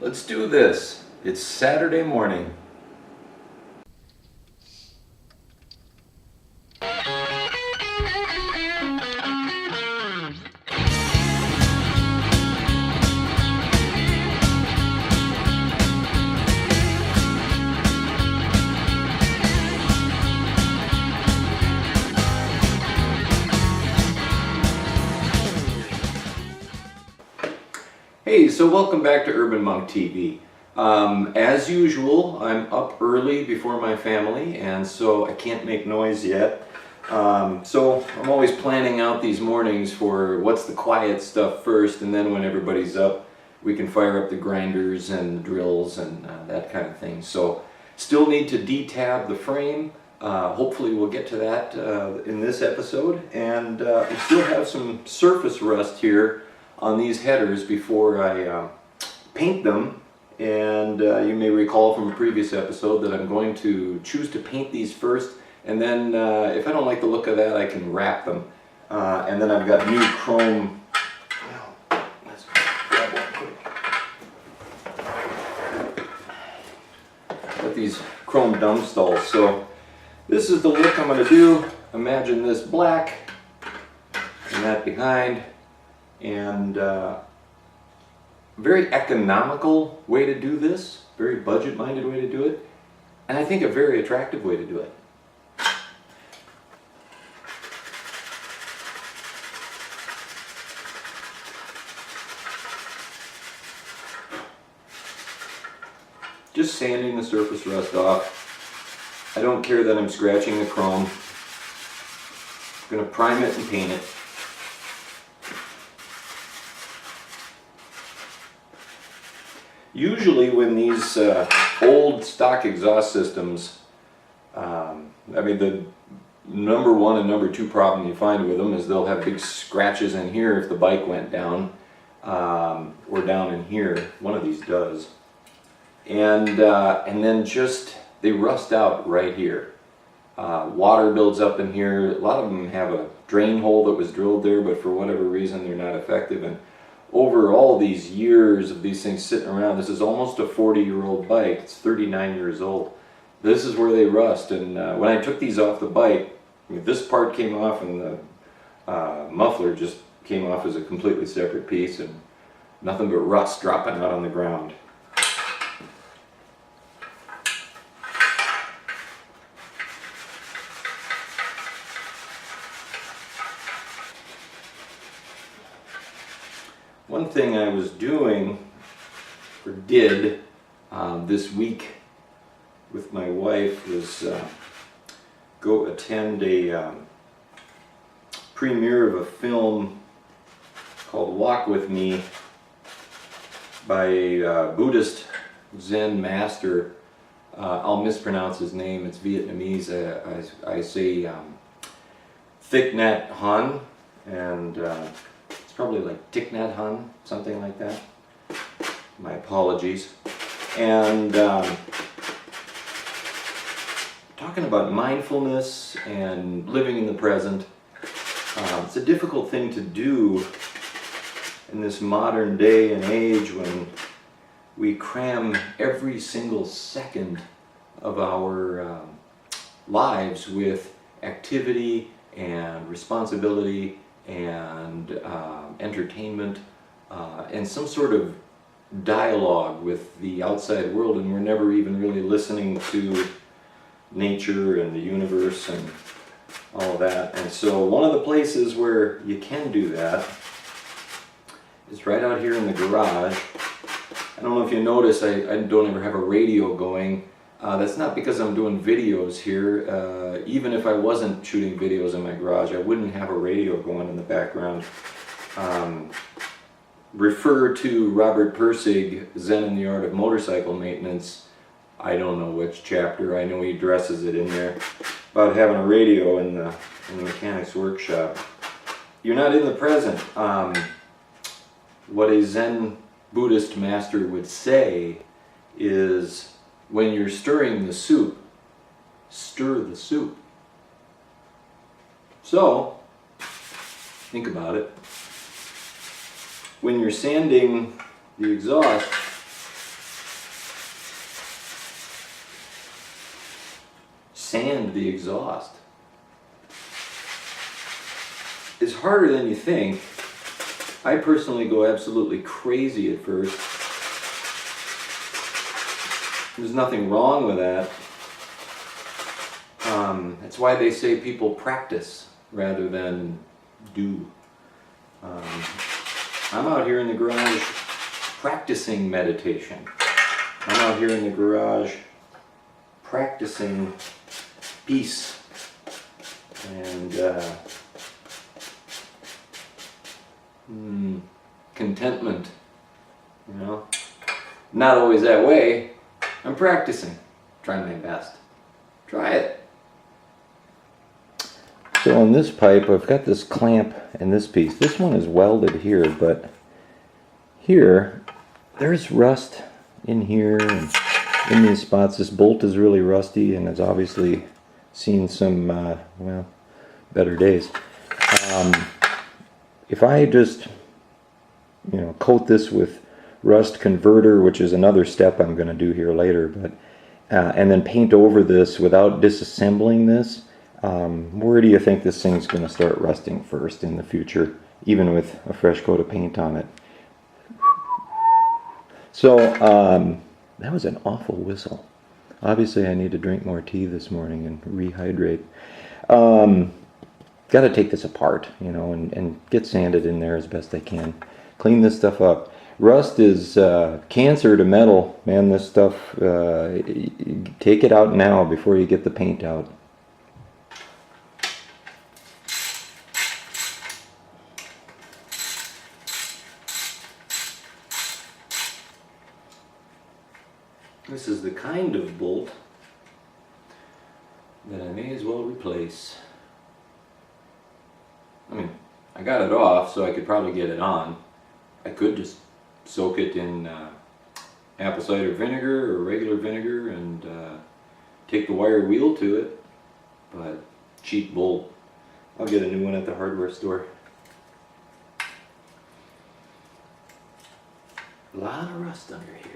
Let's do this. It's Saturday morning. Hey, so welcome back to Urban Monk TV. As usual, I'm up early before my family, and so I can't make noise yet. So I'm always planning out these mornings for what's the quiet stuff first, and then when everybody's up, we can fire up the grinders and the drills and that kind of thing. So still need to detab the frame. Hopefully we'll get to that in this episode, and we still have some surface rust here on these headers before I paint them. And you may recall from a previous episode that I'm going to choose to paint these first, and then if I don't like the look of that, I can wrap them. And then I've got new chrome. Well, let's grab one quick. Got these chrome Dunstalls. So this is the look I'm going to do. Imagine this black and that behind. And very economical way to do this, very budget-minded way to do it, and I think a very attractive way to do it. Just sanding the surface rust off. I don't care that I'm scratching the chrome. I'm going to prime it and paint it. Usually when these old stock exhaust systems, I mean the number one and number two problem you find with them is they'll have big scratches in here if the bike went down, or down in here. One of these does. And then just they rust out right here. Water builds up in here. A lot of them have a drain hole that was drilled there, but for whatever reason they're not effective. And over all these years of these things sitting around, this is almost a 40-year-old bike. It's 39 years old. This is where they rust. And when I took these off the bike, I mean, this part came off and the muffler just came off as a completely separate piece, and nothing but rust dropping out on the ground. One thing I was doing, or did, this week with my wife was go attend a premiere of a film called Walk With Me by a Buddhist Zen master. I'll mispronounce his name, it's Vietnamese. I say Thich Nhat Hanh, and probably like Thich Nhat Hanh, something like that. My apologies. And talking about mindfulness and living in the present. It's a difficult thing to do in this modern day and age when we cram every single second of our lives with activity and responsibility and entertainment and some sort of dialogue with the outside world, and we're never even really listening to nature and the universe and all of that. And so one of the places where you can do that is right out here in the garage. I don't know if you notice, I don't ever have a radio going. That's not because I'm doing videos here. Even if I wasn't shooting videos in my garage, I wouldn't have a radio going in the background. Refer to Robert Pirsig, Zen and the Art of Motorcycle Maintenance. I don't know which chapter, I know he addresses it in there, about having a radio in the mechanic's workshop. You're not in the present. What a Zen Buddhist master would say is, when you're stirring the soup, stir the soup. So, think about it. When you're sanding the exhaust, sand the exhaust. It's harder than you think. I personally go absolutely crazy at first. There's nothing wrong with that. That's why they say people practice rather than do. I'm out here in the garage practicing meditation. I'm out here in the garage practicing peace and contentment. You know, not always that way. I'm practicing, trying my best. Try it. So on this pipe, I've got this clamp and this piece. This one is welded here, but here, there's rust in here and in these spots. This bolt is really rusty and has obviously seen some, well, better days. If I just, you know, coat this with rust converter, which is another step I'm going to do here later, but and then paint over this without disassembling this, where do you think this thing's going to start rusting first in the future, even with a fresh coat of paint on it? So that was an awful whistle. Obviously I need to drink more tea this morning and rehydrate. Got to take this apart, you know, and get sanded in there as best I can. Clean this stuff up. Rust is cancer to metal, man. This stuff, take it out now before you get the paint out. This is the kind of bolt that I may as well replace. I mean, I got it off so I could probably get it on. I could just soak it in apple cider vinegar or regular vinegar and take the wire wheel to it, but cheap bolt. I'll get a new one at the hardware store. A lot of rust under here.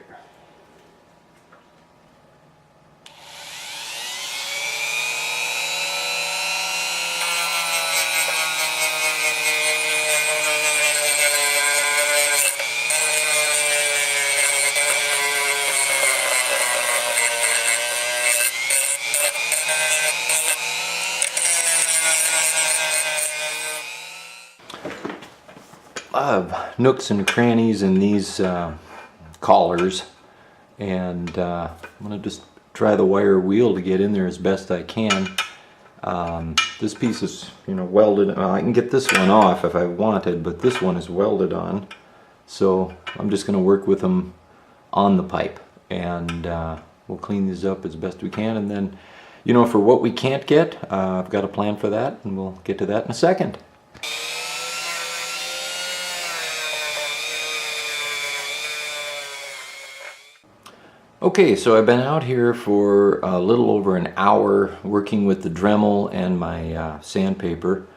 Nooks and crannies in these collars, and I'm going to just try the wire wheel to get in there as best I can. This piece is, you know, welded. I can get this one off if I wanted, but this one is welded on, so I'm just going to work with them on the pipe, and we'll clean these up as best we can, and then, you know, for what we can't get, I've got a plan for that, and we'll get to that in a second. Okay, so I've been out here for a little over an hour working with the Dremel and my sandpaper,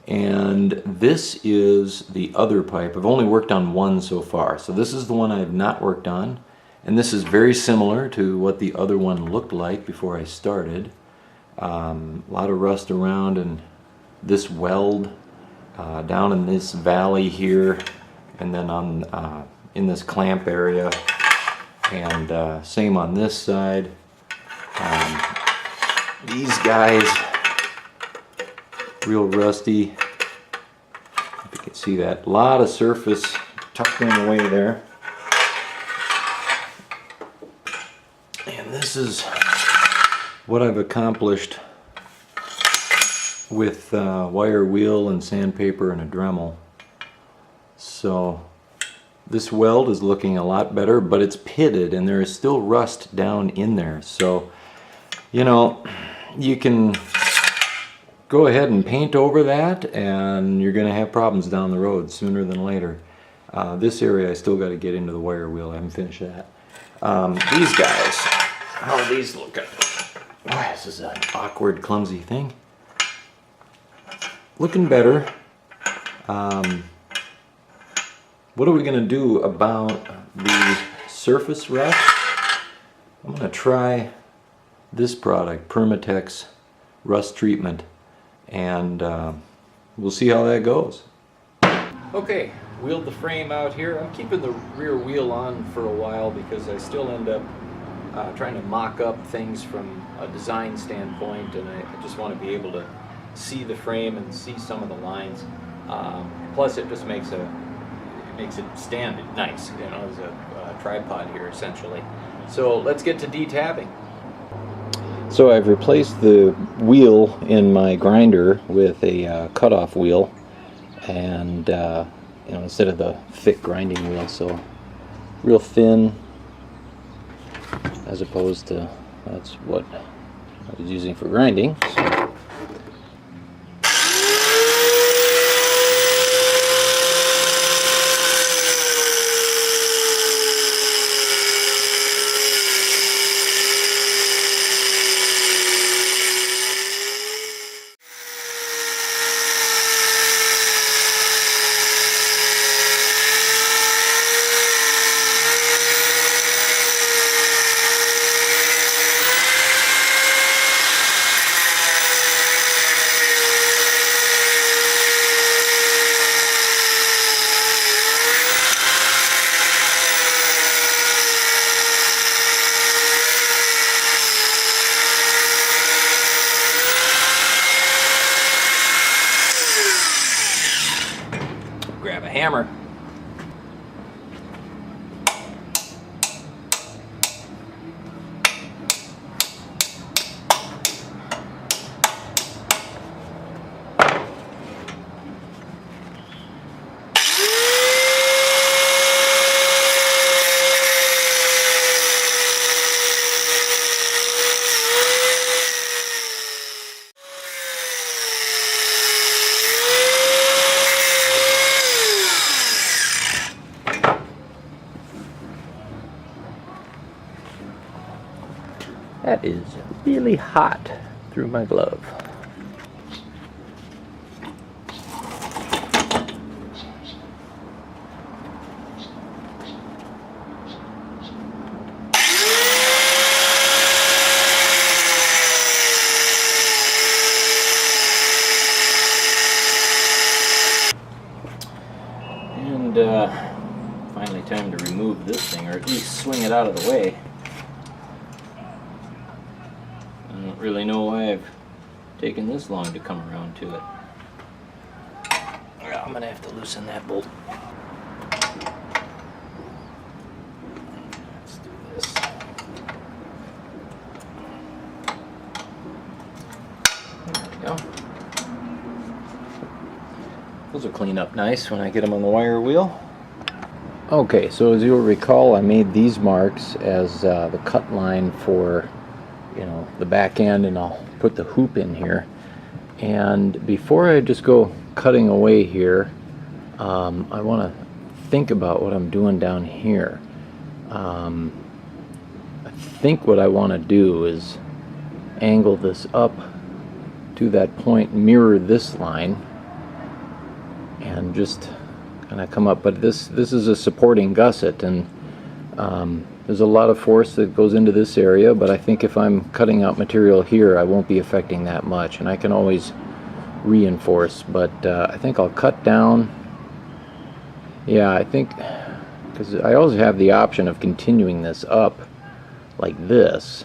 and this is the other pipe. I've only worked on one so far, so this is the one I have not worked on, and this is very similar to what the other one looked like before I started. A lot of rust around and this weld down in this valley here, and then on in this clamp area. And same on this side. These guys, real rusty. If you can see that. A lot of surface tucked in away there. And this is what I've accomplished with wire wheel and sandpaper and a Dremel. So this weld is looking a lot better, but it's pitted and there is still rust down in there. So, you know, you can go ahead and paint over that and you're going to have problems down the road sooner than later. This area I still got to get into the wire wheel. I haven't finished that. These guys, how are these looking? Boy, this is an awkward, clumsy thing. Looking better. What are we going to do about the surface rust? I'm going to try this product, Permatex Rust Treatment, and we'll see how that goes. Okay, wheeled the frame out here. I'm keeping the rear wheel on for a while because I still end up trying to mock up things from a design standpoint, and I just want to be able to see the frame and see some of the lines. Plus it just makes it stand nice, you know, as a tripod here essentially. So let's get to detabbing. So I've replaced the wheel in my grinder with a cutoff wheel, and you know, instead of the thick grinding wheel, so real thin, as opposed to that's what I was using for grinding. So. Grab a hammer. That is really hot through my glove. And finally time to remove this thing, or at least swing it out of the way. I don't really know why I've taken this long to come around to it. I'm gonna have to loosen that bolt. Let's do this. There we go. Those will clean up nice when I get them on the wire wheel. Okay, so as you'll recall, I made these marks as the cut line for, you know, the back end, and I'll put the hoop in here. And before I just go cutting away here, I want to think about what I'm doing down here. I think what I want to do is angle this up to that point, mirror this line, and just kind of come up. But this is a supporting gusset, and there's a lot of force that goes into this area, but I think if I'm cutting out material here, I won't be affecting that much, and I can always reinforce. But I think I'll cut down. Yeah, I think, because I always have the option of continuing this up like this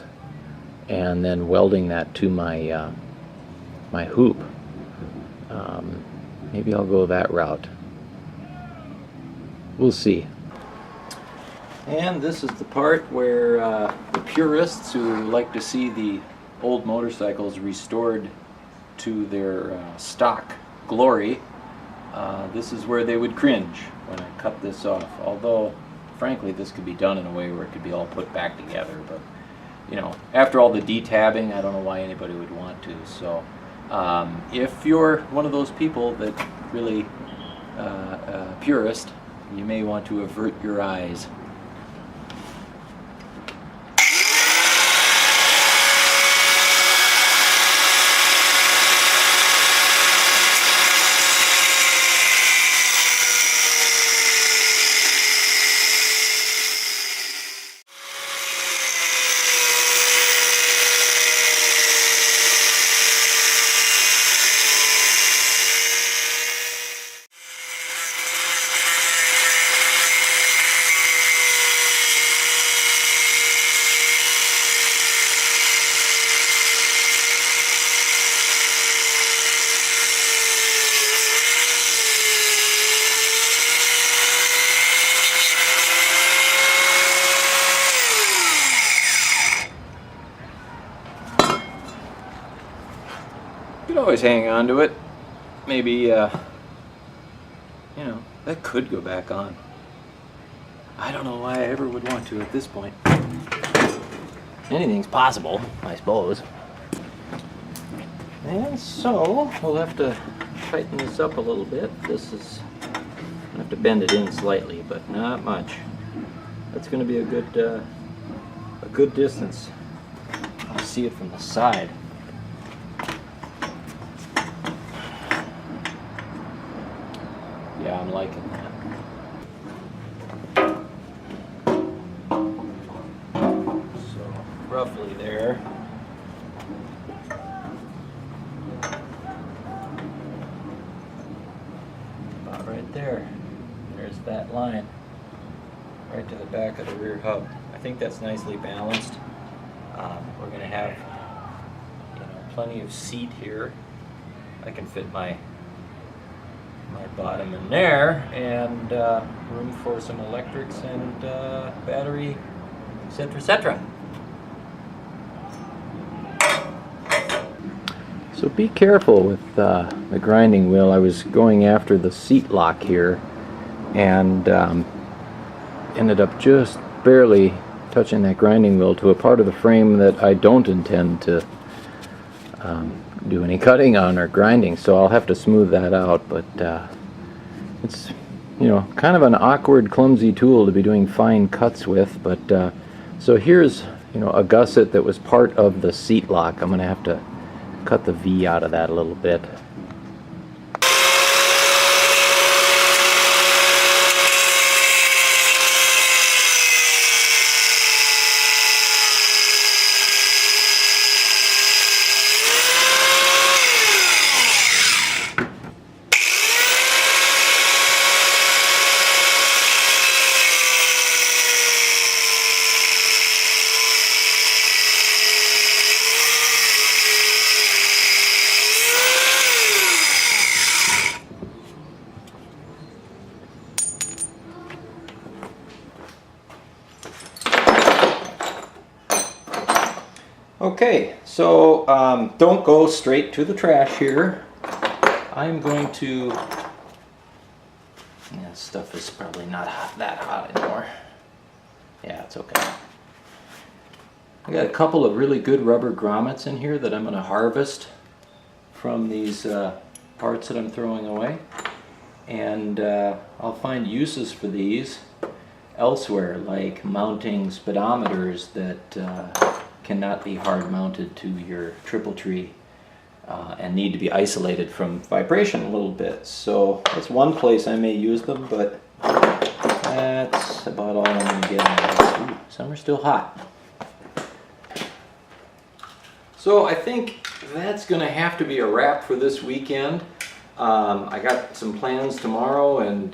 and then welding that to my my hoop. Maybe I'll go that route. We'll see. And this is the part where the purists who like to see the old motorcycles restored to their stock glory, this is where they would cringe when I cut this off. Although, frankly, this could be done in a way where it could be all put back together. But, you know, after all the detabbing, I don't know why anybody would want to. So, if you're one of those people that really purist, you may want to avert your eyes. always hang on to it. Maybe, you know, that could go back on. I don't know why I ever would want to at this point. Anything's possible, I suppose. And so, we'll have to tighten this up a little bit. This is, I'll have to bend it in slightly, but not much. That's going to be a good distance. I'll see it from the side. Yeah, I'm liking that. So, roughly there. About right there. There's that line. Right to the back of the rear hub. I think that's nicely balanced. We're going to have, you know, plenty of seat here. I can fit my bottom in there, and room for some electrics and battery, etc., etc. So be careful with the grinding wheel. I was going after the seat lock here, and ended up just barely touching that grinding wheel to a part of the frame that I don't intend to do any cutting on or grinding, so I'll have to smooth that out. But it's, you know, kind of an awkward, clumsy tool to be doing fine cuts with. But so here's, you know, a gusset that was part of the seat lock. I'm going to have to cut the V out of that a little bit. Okay, so don't go straight to the trash here. I'm going to, yeah, stuff is probably not that hot anymore. Yeah, it's okay. I got a couple of really good rubber grommets in here that I'm going to harvest from these parts that I'm throwing away. And I'll find uses for these elsewhere, like mounting speedometers that cannot be hard mounted to your triple tree and need to be isolated from vibration a little bit. So that's one place I may use them, but that's about all I'm going to get on this. Ooh, some are still hot. So I think that's going to have to be a wrap for this weekend. I got some plans tomorrow and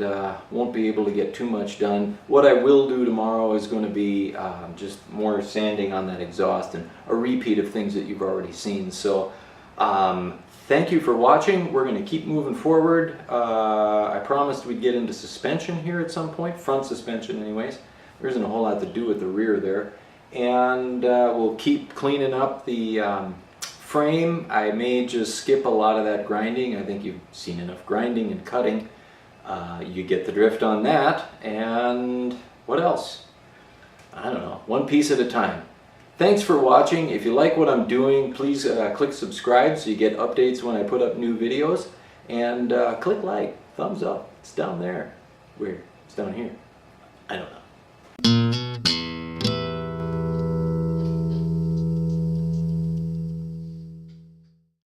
won't be able to get too much done. What I will do tomorrow is going to be just more sanding on that exhaust and a repeat of things that you've already seen. So thank you for watching. We're going to keep moving forward. I promised we'd get into suspension here at some point, front suspension anyways. There isn't a whole lot to do with the rear there. And we'll keep cleaning up the frame. I may just skip a lot of that grinding. I think you've seen enough grinding and cutting. You get the drift on that. And what else? I don't know. One piece at a time. Thanks for watching. If you like what I'm doing, please click subscribe so you get updates when I put up new videos. And click like, thumbs up. It's down there. Where? It's down here. I don't know.